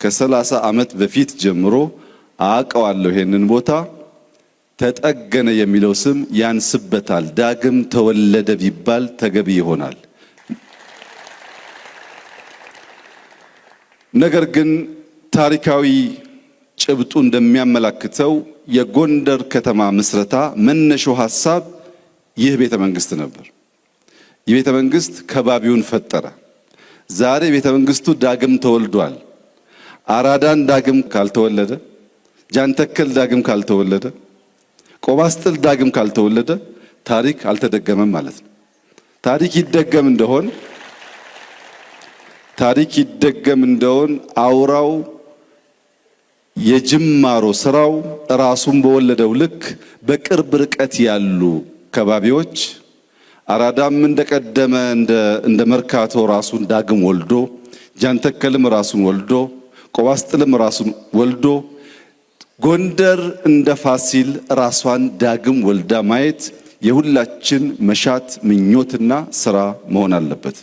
ከ30 ዓመት በፊት ጀምሮ አውቀዋለሁ። ይሄንን ቦታ ተጠገነ የሚለው ስም ያንስበታል። ዳግም ተወለደ ቢባል ተገቢ ይሆናል። ነገር ግን ታሪካዊ ጭብጡ እንደሚያመላክተው የጎንደር ከተማ ምስረታ መነሻው ሐሳብ ይህ ቤተ መንግስት ነበር። የቤተ መንግስት ከባቢውን ፈጠረ። ዛሬ ቤተ መንግስቱ ዳግም ተወልዷል። አራዳን ዳግም ካልተወለደ፣ ጃንተከል ዳግም ካልተወለደ፣ ቆባስጥል ዳግም ካልተወለደ ታሪክ አልተደገመም ማለት ነው። ታሪክ ይደገም እንደሆን አውራው የጅማሮ ስራው ራሱን በወለደው ልክ በቅርብ ርቀት ያሉ ከባቢዎች አራዳም እንደቀደመ እንደ መርካቶ ራሱን ዳግም ወልዶ፣ ጃንተከልም ራሱን ወልዶ፣ ቆባስጥልም ራሱን ወልዶ፣ ጎንደር እንደ ፋሲል ራሷን ዳግም ወልዳ ማየት የሁላችን መሻት ምኞትና ስራ መሆን አለበት።